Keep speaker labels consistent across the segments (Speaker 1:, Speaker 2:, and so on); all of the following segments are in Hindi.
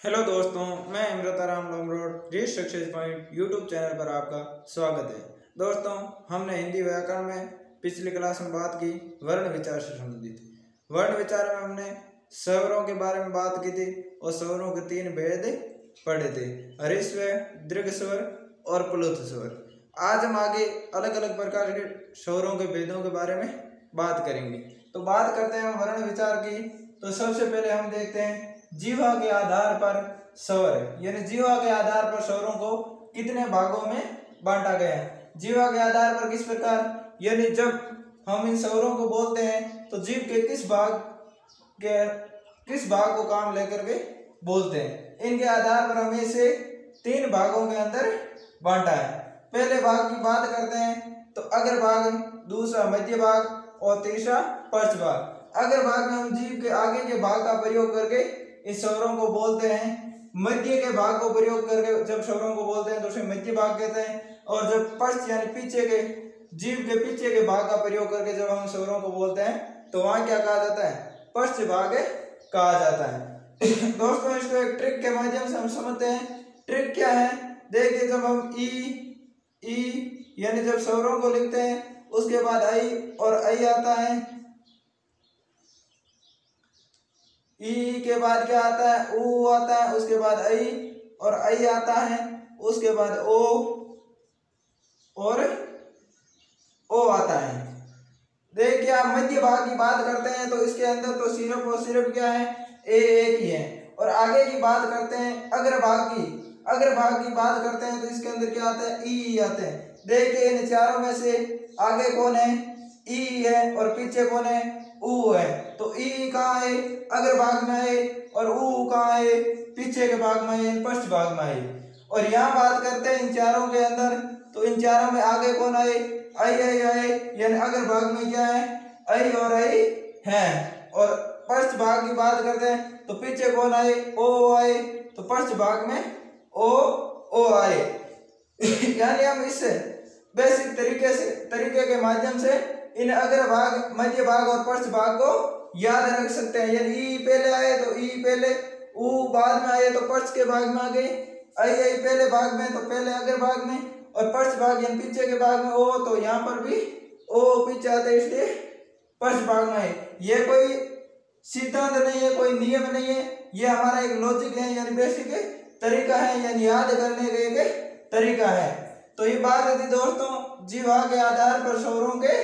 Speaker 1: हेलो दोस्तों, मैं Imrataram Lomrod reach success point YouTube channel पर आपका स्वागत है। दोस्तों, हमने हिंदी व्याकरण में पिछली क्लास में बात की वर्ण विचार से संबंधित। वर्ण विचार में हमने स्वरों के बारे में बात की थी और स्वरों के 3 भेद पढ़े थे, हर्ष स्वर, दीर्घ स्वर और प्लुत स्वर। आज हम आगे अलग अलग प्रकार के स्वरों के भेदों के बारे में बात करेंगे। तो बात करते हैं वर्ण विचार की। तो सबसे पहले हम देखते हैं जीवा के आधार पर स्वर, यानी जीवा के आधार पर स्वरों को कितने भागों में बांटा गया है। जीवा के आधार पर किस प्रकार, यानी जब हम इन स्वरों को बोलते हैं तो जीव के किस भाग को काम लेकर के बोलते हैं। इनके आधार पर हमें इसे 3 भागों के अंदर बांटा है। पहले भाग की बात करते हैं तो अग्र भाग, दूसरा मध्य भाग और तीसरा पश्च भाग। अग्र भाग में हम जीव के आगे के भाग का प्रयोग करके इस स्वरों को बोलते हैं। मध्य के भाग को प्रयोग करके जब स्वरों को बोलते हैं तो उसे मध्य भाग कहते हैं। और जब पश्च यानी पीछे के जीव के पीछे के भाग का प्रयोग करके जब हम स्वरों को बोलते हैं तो वहां क्या कहा जाता है, पश्च भाग कहा जाता है। दोस्तों, इसको एक ट्रिक के माध्यम से हम समझते हैं। ट्रिक क्या है, देखिए, जब हम ई यानी जब स्वरों को लिखते हैं उसके बाद आई और आई आता है, ई के बाद क्या आता है, ऊ आता है, उसके बाद आई और आई आता है, उसके बाद ओ और ओ आता है। देखिए, आप मध्य भाग की बात करते हैं तो इसके अंदर तो सिर्फ और सिर्फ क्या है, ए एक ही है। और आगे की बात करते हैं अग्र भाग की बात करते हैं तो इसके अंदर क्या आता है, ई आते हैं। देखिए, इन चारों में से आगे कौन है, ई है, और पीछे कौन है, ऊ है। तो ई कहाँ है, अग्र भाग में है, और ऊ कहाँ है, पीछे के भाग में है, पश्च भाग में है। और यहाँ बात करते हैं इन चारों के अंदर, तो इन चारों में आगे कौन है, आई यानी अग्र भाग में क्या है, आई और आई है। और पश्च भाग की बात करते हैं तो पीछे कौन आए, ओ आए, तो पश्च भाग में ओ आए। यानी हम इस बेसिक तरीके के माध्यम से इन अग्र भाग, मध्य भाग और पश्च भाग को याद रख सकते हैं। यानी ई पहले आए तो ई पहले, ऊ बाद में आए तो पश्च के भाग में आ गए, आई पहले भाग में तो पहले अग्र भाग में, और पश्च भाग यानी पीछे के भाग में ओ, तो यहाँ पर भी ओ पीछे आते इसलिए पश्च भाग में है। ये कोई सिद्धांत नहीं है, कोई नियम नहीं है, ये हमारा एक लॉजिक है, यानी बेसिक तरीका है, यानी याद करने का एक तरीका है। तो ये बात थी दोस्तों, जीवा के आधार पर स्वरों के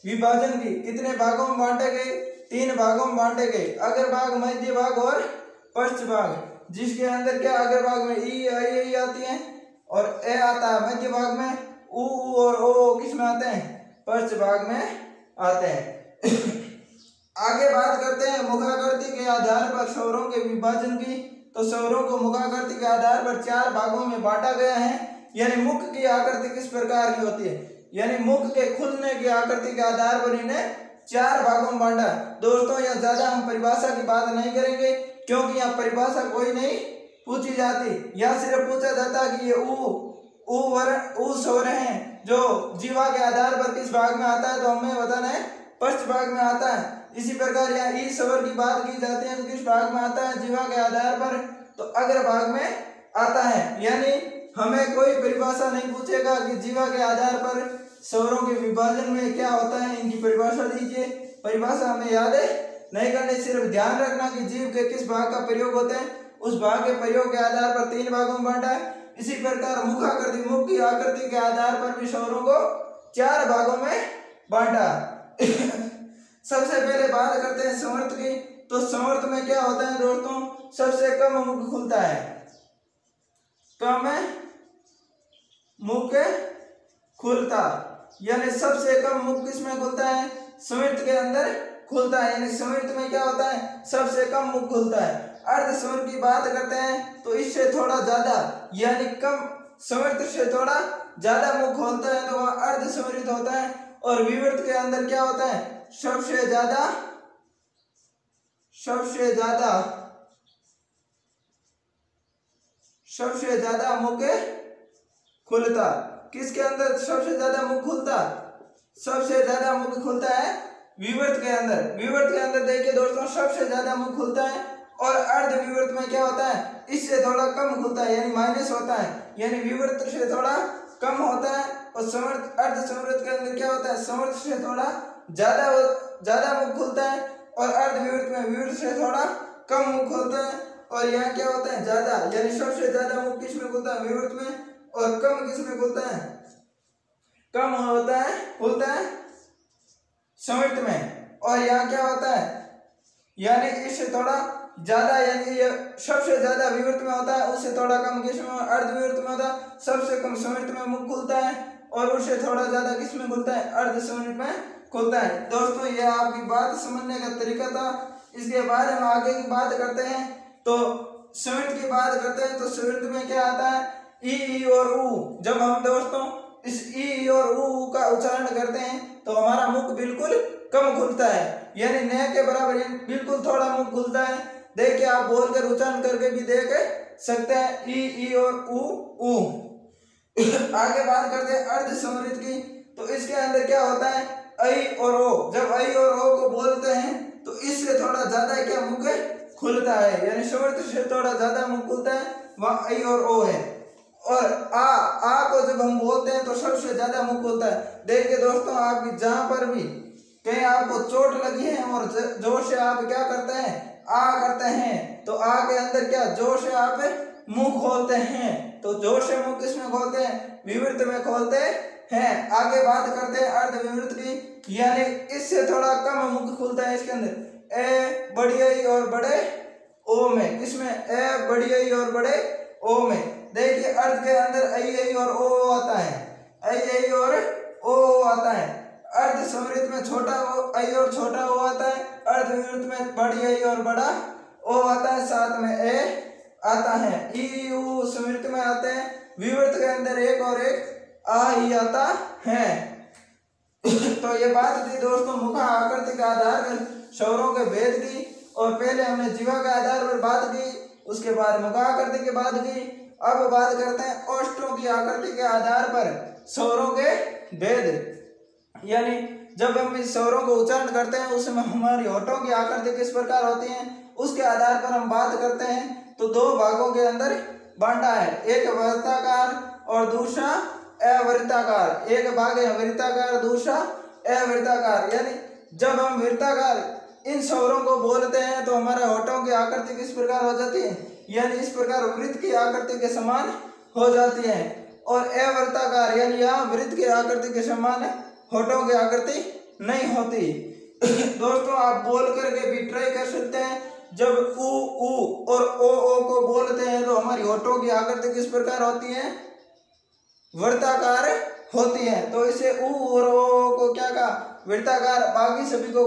Speaker 1: विभाजन की। कितने भागों में बांटे गए, 3 भागों में बांटे गए, अग्र भाग, मध्य भाग और पश्च भाग। जिसके अंदर क्या, अग्र भाग में ई आई आती है और ए आता है, मध्य भाग में ऊ और ओ किस में आते हैं, पश्च भाग में आते हैं। आगे बात करते हैं मुखाकृति के आधार पर स्वरों के विभाजन की। तो स्वरों को मुखाकृति के आधार पर 4 भागों में बांटा गया है। यानी मुख की आकृति किस प्रकार की होती है, यानी मुख के खुलने की आकृति के आधार पर इन्हें 4 भागों में बांटा। दोस्तों, यहाँ ज्यादा हम परिभाषा की बात नहीं करेंगे क्योंकि यहाँ परिभाषा कोई नहीं पूछी जाती। यहाँ सिर्फ पूछा जाता है कि ये ऊ स्वर हैं जो जीवा के आधार पर किस भाग में आता है, तो हमें बताना है पश्च भाग में आता है। इसी प्रकार यहाँ ई स्वर की बात की जाती है तो किस भाग में आता है, जीवा के आधार पर, तो अग्र भाग में आता है। यानी हमें कोई परिभाषा नहीं पूछेगा कि जीवा के आधार पर स्वरों के विभाजन में क्या होता है, इनकी परिभाषा दीजिए। परिभाषा हमें याद नहीं करनी, सिर्फ ध्यान रखना कि जीव के किस भाग का प्रयोग होता है, उस भाग के प्रयोग के आधार पर 3 भागों में बांटा है। इसी प्रकार मुखाकृति, मुख की आकृति के आधार पर भी स्वरों को 4 भागों में बांटा। सबसे पहले बात करते हैं समर्थ की। तो समर्थ में क्या होता है दोस्तों, सबसे कम मुख खुलता है, कम मुख खुलता, यानी सबसे कम मुख किसमें खुलता है, समर्थ के अंदर खुलता है। यानी समर्थ में क्या होता है, सबसे कम मुख खुलता है। अर्ध स्वर की बात करते हैं तो इससे थोड़ा ज्यादा, यानी कम समर्थ से थोड़ा ज्यादा मुख खोलता है तो वह अर्ध समर्थ होता है। और विवर्त के अंदर क्या होता है, सबसे ज्यादा मुख खुलता। किसके अंदर सबसे ज्यादा मुख खुलता, सबसे ज्यादा मुख खुलता है विवर्त के अंदर। विवर्त के अंदर देखिए दोस्तों, सबसे ज्यादा मुख खुलता है और अर्धविवर्त में क्या होता है, इससे थोड़ा कम खुलता है यानी माइनस होता है, यानी विवर्त से थोड़ा कम होता है। और समर्थ अर्ध समृद्ध के अंदर क्या होता है, समर्थ से थोड़ा ज्यादा मुख खुलता है और अर्धविवर्त में विवर्त से थोड़ा कम मुख खुलता है। और यहाँ क्या होता है, ज्यादा यानी सबसे ज्यादा मुख किस में खुलता है, विवर्त में, और कम किस में खुलता है, कम होता है खुलता है समर्थ में। और यहाँ क्या होता है, यानी इससे थोड़ा ज्यादा, यानी ये सबसे ज्यादा विवर्त में होता है, उससे थोड़ा कम किस में, अर्धविवर्त में होता है, सबसे कम समृद्ध में मुख खुलता है और उससे थोड़ा ज्यादा किस में खुलता है, अर्ध समृद्ध में खुलता है। दोस्तों ये आपकी बात समझने का तरीका था। इसके बारे में आगे की बात करते हैं। तो समृद्ध की बात करते हैं तो समृद्ध में क्या आता है, ई और ऊ। जब हम दोस्तों इस ई और ऊ का उच्चारण करते हैं तो हमारा मुख बिल्कुल कम खुलता है, यानी न के बराबर बिल्कुल थोड़ा मुख खुलता है। देखिए आप बोलकर उच्चारण करके भी देख सकते हैं, ई और ऊ। आगे बात करते हैं अर्ध समृद्ध की। तो इसके अंदर क्या होता है, ऐ और ओ। जब ऐ और ओ को बोलते हैं तो इससे थोड़ा ज्यादा क्या मुख खुलता है, यानी समृद्ध से थोड़ा ज्यादा मुख खुलता है, वह ऐ और ओ है। और आ को जब हम बोलते हैं तो सबसे ज्यादा मुख खुलता है। देखिए दोस्तों आप जहां पर भी कहीं आपको चोट लगी है और जोर से आप क्या करते हैं, आ करते हैं, तो आ के अंदर क्या जोर से आप मुंह खोलते हैं। तो जोर से मुंह किसमें खोलते हैं, विवृत में खोलते हैं। आगे बात करते हैं अर्ध विवृत की, यानी इससे थोड़ा कम मुख खुलता है। इसके अंदर ए बड़ी आई और बड़े ओ में, किसमें, ए बड़ी आई और बड़े ओ में। देखिए अर्ध के अंदर आई और ओ आता है, आई और ओ आता है। अर्ध समृद्ध में छोटा ओ आई और छोटा ओ आता है, अर्ध विवृत में बड़ी आई और बड़ा ओ आता है, साथ में ए आता है। ई ऊ समृद्ध में आते हैं, विवृत के अंदर एक और एक आ ही आता है। तो ये बात थी दोस्तों मुख आकृति के आधार पर स्वरों के भेद की। और पहले हमने जीवा के आधार पर बात की, उसके बाद मुख आकृति की बात की। अब बात करते हैं ओष्ठों की आकृति के आधार पर स्वरों के भेद। यानी जब हम इस स्वरों को उच्चारण करते हैं उसमें हमारी होठों की आकृति किस प्रकार होती है, उसके आधार पर हम बात करते हैं। तो दो भागों के अंदर बांटा है, एक वृत्ताकार और दूसरा अवृत्ताकार। एक भाग है वृत्ताकार, दूसरा अवृत्ताकार। यानी जब हम वृत्ताकार इन स्वरों को बोलते हैं तो हमारे होठों की आकृति किस प्रकार हो जाती है, यानी इस प्रकार वृत्त की आकृति के समान हो जाती है। और अवृत्ताकार यानी यहाँ वृत्त की आकृति के समान होठों की आकृति नहीं होती। दोस्तों आप बोल करके भी ट्राई कर सकते हैं। जब ऊ और ओ को बोलते हैं तो हमारी होठों की आकृति किस प्रकार होती है, वृत्ताकार होती है। तो इसे ऊ और ओ को क्या कहा, वृत्ताकार। बाकी सभी को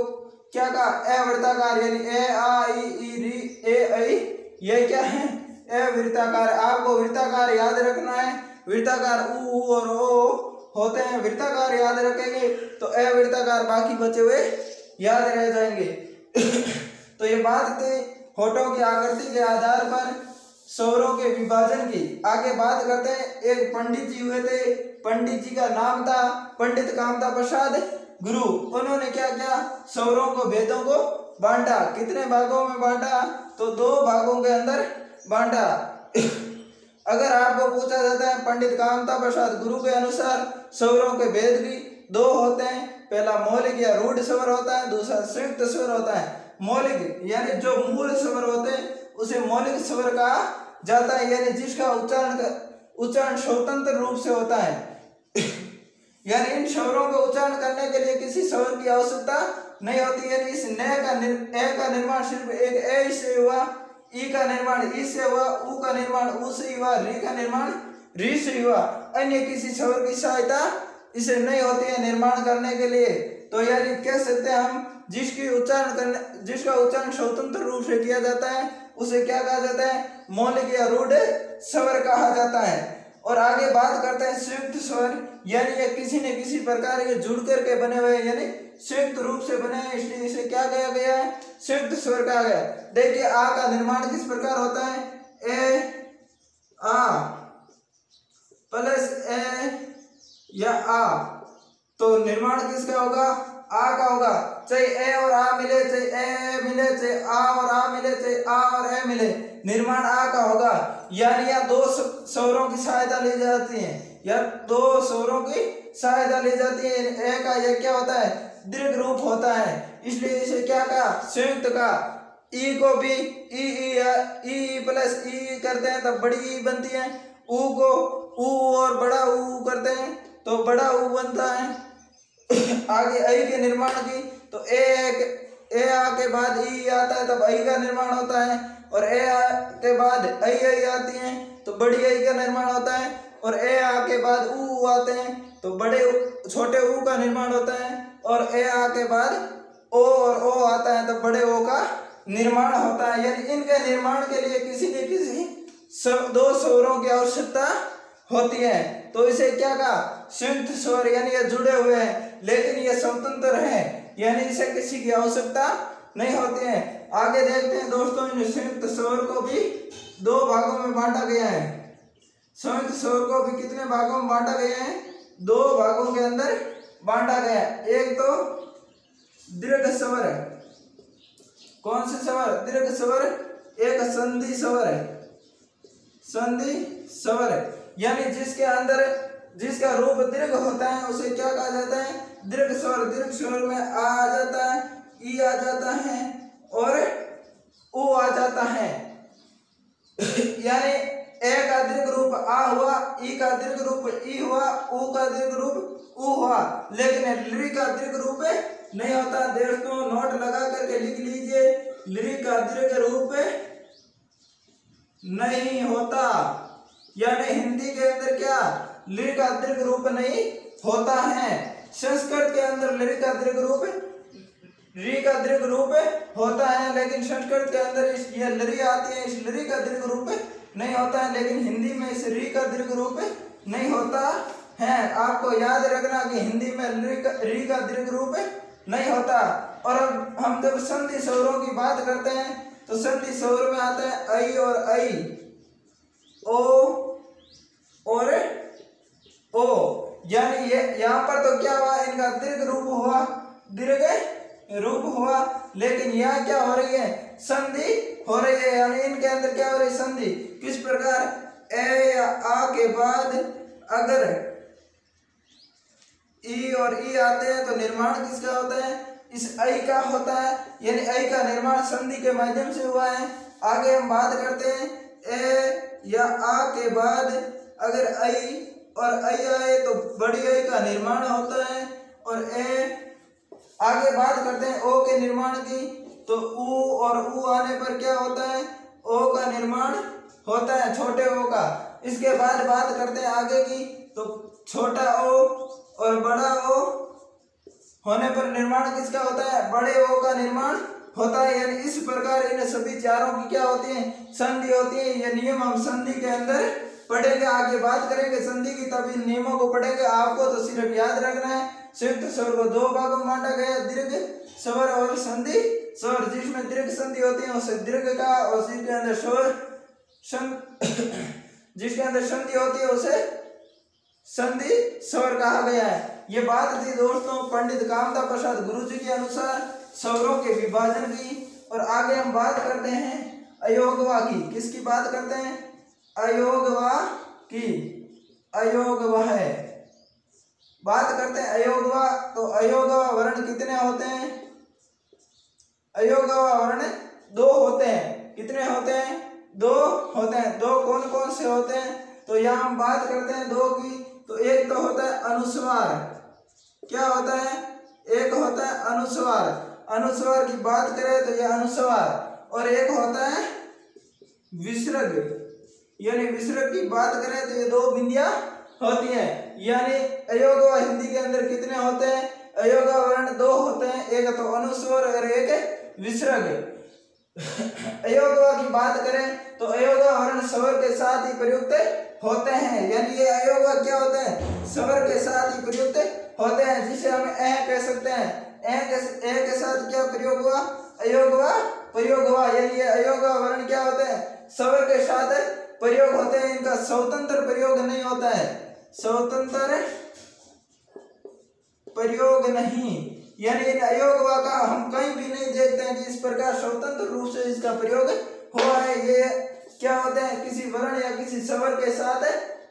Speaker 1: क्या कहा, अवृत्ताकार। यानी ए आ ई री ए ऐ, ये क्या है, अवृत्ताकार। आपको वृत्ताकार याद रखना है। वृत्ताकार ऊ और ओ होते हैं, वृत्ताकार याद रखेंगे तो अवृत्ताकार बाकी बचे हुए याद रह जाएंगे। तो ये बात थी होठों की आकृति के आधार पर स्वरों के विभाजन की। आगे बात करते हैं, एक पंडित जी हुए थे, पंडित जी का नाम था पंडित कामता प्रसाद गुरु। उन्होंने क्या किया, स्वरों को भेदों को बांटा। कितने भागों में बांटा, तो दो भागों के अंदर बांटा। अगर आपको पूछा जाता है पंडित कामता प्रसाद गुरु के अनुसार स्वरों के भेद भी दो होते हैं, पहला मौलिक या रूढ़ स्वर होता है, दूसरा संयुक्त स्वर होता है। मौलिक यानी जो मूल स्वर होते हैं उसे मौलिक स्वर कहा जाता है, यानी जिसका उच्चारण स्वतंत्र रूप से होता है। यानी इन स्वरों को उच्चारण करने के लिए किसी स्वर की आवश्यकता नहीं होती। यानी इस ए का निर्माण सिर्फ एक ए से हुआ, ई का निर्माण ई से हुआ, ऊ का निर्माण ऊ से हुआ, री का निर्माण री से हुआ। अन्य किसी स्वर की सहायता इसे नहीं होती है निर्माण करने के लिए। तो यानी कह सकते हैं हम जिसका उच्चारण स्वतंत्र रूप से किया जाता है उसे क्या कहा जाता है, मौलिक या रूढ़ स्वर कहा जाता है। और आगे बात करते हैं संयुक्त स्वर, यानी ये किसी न किसी प्रकार के जुड़ करके बने हुए, यानी संयुक्त रूप से बने हैं, इसलिए इसे क्या कहा गया है, संयुक्त स्वर कहा गया। देखिए आ का निर्माण किस प्रकार होता है, ए आ प्लस ए या आ, तो निर्माण किसका होगा, आ का होगा। चाहे ए और आ मिले, चाहे ए मिले मिले चाहे आ और आ मिले चाहे आ और ए मिले, निर्माण आ का होगा। यानी यहाँ दो स्वरों की सहायता ली जाती है, या दो स्वरों की सहायता ली जाती है। ए का यह क्या होता है, दीर्घ रूप होता है, इसलिए इसे क्या कहा, संयुक्त का। ई को भी ई प्लस ई करते हैं तब बड़ी ई बनती है। ऊ को ऊ और बड़ा ऊ करते हैं तो बड़ा ऊ बनता है। आगे आई के निर्माण की तो ए आ के बाद ई आता है तब आई का निर्माण होता है, और ए आ के बाद आई आती है तो बड़ी आई का निर्माण होता है, और ए आ के बाद ऊ आते हैं तो बड़े छोटे ऊ का निर्माण होता है, और ए आ के बाद ओ और ओ आता है तब बड़े ओ का निर्माण होता है। यानी इनके निर्माण के लिए किसी न किसी दो स्वरों की आवश्यकता होती है, तो इसे क्या कहा, संयुक्त स्वर। यानी ये जुड़े हुए हैं लेकिन ये स्वतंत्र हैं, यानी इसे किसी की आवश्यकता नहीं होती है। आगे देखते हैं दोस्तों, इन संयुक्त स्वर को भी दो भागों में बांटा गया है। संयुक्त स्वर को भी कितने भागों में बांटा गया है, दो भागों के अंदर बांटा गया है। एक तो दीर्घ स्वर है, कौन से स्वर, दीर्घ स्वर। एक संधि स्वर है, संधि स्वर है, यानी जिसके अंदर जिसका रूप दीर्घ होता है उसे क्या कहा जाता है, दीर्घ स्वर। दीर्घ स्वर में आ जाता है, ई आ जाता है और ऊ आ जाता है। यानी ए का दीर्घ रूप आ हुआ, ई का दीर्घ रूप ई हुआ, ऊ का दीर्घ रूप ऊ हुआ, लेकिन ली का दीर्घ रूप नहीं होता। दोस्तों नोट लगा करके लिख लीजिए, ली का दीर्घ रूप नहीं होता। यानी हिंदी के अंदर क्या, ली का दीर्घ रूप नहीं होता है। संस्कृत के अंदर ली का दीर्घ रूप री का दीर्घ रूप होता है, लेकिन संस्कृत के अंदर ये लरी आती है, इस लरी का दीर्घ रूप नहीं होता है, लेकिन हिंदी में इस री का दीर्घ रूप नहीं होता है। आपको याद रखना कि हिंदी में री का दीर्घ रूप नहीं होता। और अब हम जब संधि स्वरों की बात करते हैं तो संधि स्वर में आता है आई और आई, ओ और ओ। यानी ये यहाँ पर तो क्या हुआ, इनका दीर्घ रूप हुआ, दीर्घ रूप हुआ, लेकिन यहाँ क्या हो रही है, संधि हो रही है। यानी इनके अंदर क्या हो रही है, संधि। किस प्रकार, ए या आ के बाद अगर ई और ई आते हैं तो निर्माण किसका होता है, इस आई का होता है। यानी आई का निर्माण संधि के माध्यम से हुआ है। आगे हम बात करते हैं, ए या आ के बाद अगर आई और आई आए तो बड़ी आई का निर्माण होता है, और ए आगे बात करते हैं ओ के निर्माण की, तो ऊ और ऊ आने पर क्या होता है, ओ का निर्माण होता है, छोटे ओ का। इसके बाद बात करते हैं आगे की, तो छोटा ओ और बड़ा ओ होने पर निर्माण किसका होता है, बड़े ओ का निर्माण होता है। यानी इस प्रकार इन सभी चारों की क्या होती है, संधि होती है। ये नियम हम संधि के अंदर पढ़ेंगे, आगे बात करेंगे संधि की, तब इन नियमों को पढ़ेंगे। आपको तो सिर्फ याद रखना है, संयुक्त स्वर को दो भागों में बांटा गया, दीर्घ स्वर और संधि स्वर। जिसमें दीर्घ संधि होती है उसे दीर्घ का, और जिसके अंदर जिसके अंदर संधि होती है उसे संधि स्वर कहा गया है। ये बात थी दोस्तों पंडित कामता प्रसाद गुरुजी के अनुसार स्वरों के विभाजन की। और आगे हम बात करते हैं अयोगवा की। किसकी बात करते हैं, अयोगवा की। अयोगवा है, बात करते हैं अयोगवा। तो अयोगवा वर्ण कितने होते हैं, अयोगवा वर्ण दो होते हैं। कितने होते हैं, दो होते हैं। दो कौन कौन से होते हैं, तो यहाँ हम बात करते हैं दो की। तो एक तो होता है अनुस्वार, क्या होता है, एक होता है अनुस्वार। अनुस्वार की बात करें तो यह अनुस्वार, और एक होता है विसर्ग। यानी विसर्ग की बात करें तो ये दो बिंदियां होती हैं। यानी अयोगवा हिंदी के अंदर कितने होते हैं, अयोगवा वर्ण दो होते हैं, एक तो अनुस्वार और एक विसर्ग। अयोगवा की बात करें तो अयोगवा वर्ण स्वर के साथ ही प्रयुक्त होते हैं। यानी ये अयोगवा क्या होते हैं, स्वर के साथ ही प्रयुक्त होते हैं, जिसे हम ए कह सकते हैं। ए के साथ क्या प्रयोग हुआ, अयोगवा प्रयोग हुआ। यानी ये अयोगवा वर्ण क्या होते हैं, स्वर के साथ प्रयोग होते हैं, इनका स्वतंत्र प्रयोग नहीं होता है, स्वतंत्र प्रयोग नहीं। यानी इन अयोगवा का हम कहीं भी नहीं देखते हैं कि इस प्रकार इसका प्रयोग हुआ है। ये क्या होते हैं, किसी वर्ण या किसी स्वर के साथ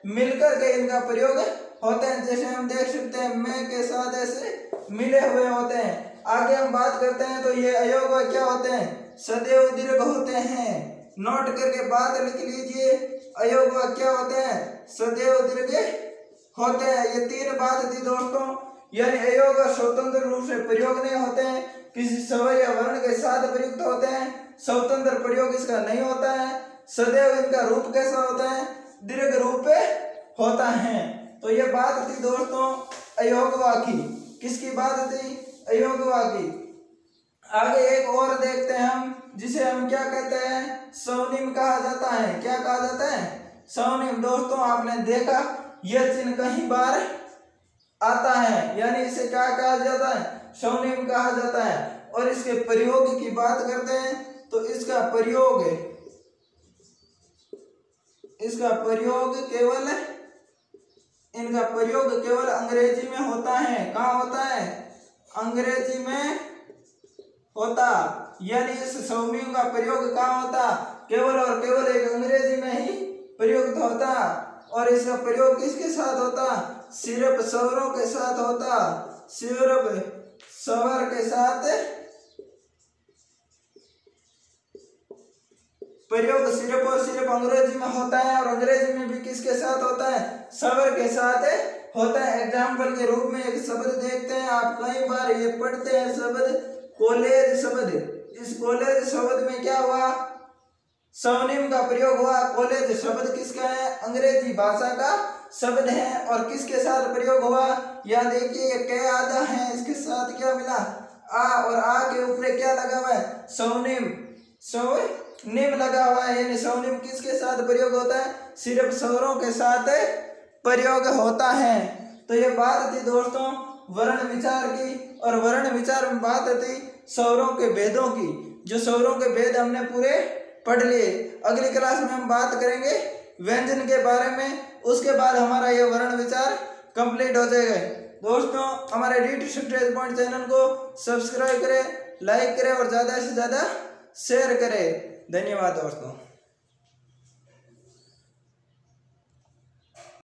Speaker 1: मिलकर के इनका प्रयोग होते हैं। जैसे हम देख सकते हैं मैं के साथ ऐसे मिले हुए होते हैं। आगे हम बात करते हैं तो ये अयोग क्या होते हैं, सदैव दीर्घ होते हैं। नोट करके बात लिख लीजिए, अयोग क्या होते हैं, सदैव दीर्घ होते हैं। ये तीन बात थी दोस्तों, यानी अयोग स्वतंत्र रूप से प्रयोग नहीं होते हैं, किसी स्वर या वर्ण के साथ प्रयुक्त होते हैं, स्वतंत्र प्रयोग इसका नहीं होता है। सदैव इनका रूप कैसा होता है, दीर्घ रूप होता है। तो ये बात थी दोस्तों अयोगवा की। किसकी बात थी, अयोगवा की। आगे एक और देखते हैं हम, जिसे हम क्या कहते हैं, स्वनिम कहा जाता है। क्या कहा जाता है, स्वनिम। दोस्तों आपने देखा यह चिन्ह कहीं बार आता है, यानी इसे क्या कहा जाता है, स्वनिम कहा जाता है। और इसके प्रयोग की बात करते हैं तो इसका प्रयोग केवल इनका प्रयोग केवल अंग्रेजी में होता है। कहाँ होता है, अंग्रेजी में होता, यानी इस स्वनिम का प्रयोग कहाँ होता, केवल और केवल एक अंग्रेजी में ही प्रयुक्त होता। और इसका प्रयोग किसके साथ होता, सिर्फ स्वरों के साथ होता, सिर्फ स्वर के साथ प्रयोग सिर्फ और सिर्फ अंग्रेजी में होता है। और अंग्रेजी में भी किसके साथ होता है, स्वर के साथ होता है। एग्जाम्पल के रूप में एक शब्द देखते हैं, आप कई बार ये पढ़ते हैं शब्द कॉलेज शब्द। इस कॉलेज शब्द में क्या हुआ, स्वनिम का प्रयोग हुआ। कॉलेज शब्द किसका है, अंग्रेजी भाषा का शब्द है। और किसके साथ प्रयोग हुआ, या देखिए के आधा है, इसके साथ क्या मिला, आ, और आ के ऊपर क्या लगा हुआ है, स्वनिम, स्वनिम लगा हुआ है। यानी स्वनिम किसके साथ प्रयोग होता है, सिर्फ स्वरों के साथ प्रयोग होता है। तो ये बात थी दोस्तों वर्ण विचार की। और वर्ण विचार में बात थी स्वरों के भेदों की। जो स्वरों के भेद हमने पूरे पढ़ लिए। अगली क्लास में हम बात करेंगे व्यंजन के बारे में। उसके बाद हमारा यह वर्ण विचार कंप्लीट हो जाएगा। दोस्तों हमारे डी स्ट्रेस पॉइंट चैनल को सब्सक्राइब करें, लाइक करें और ज़्यादा से ज़्यादा शेयर करें। धन्यवाद दोस्तों।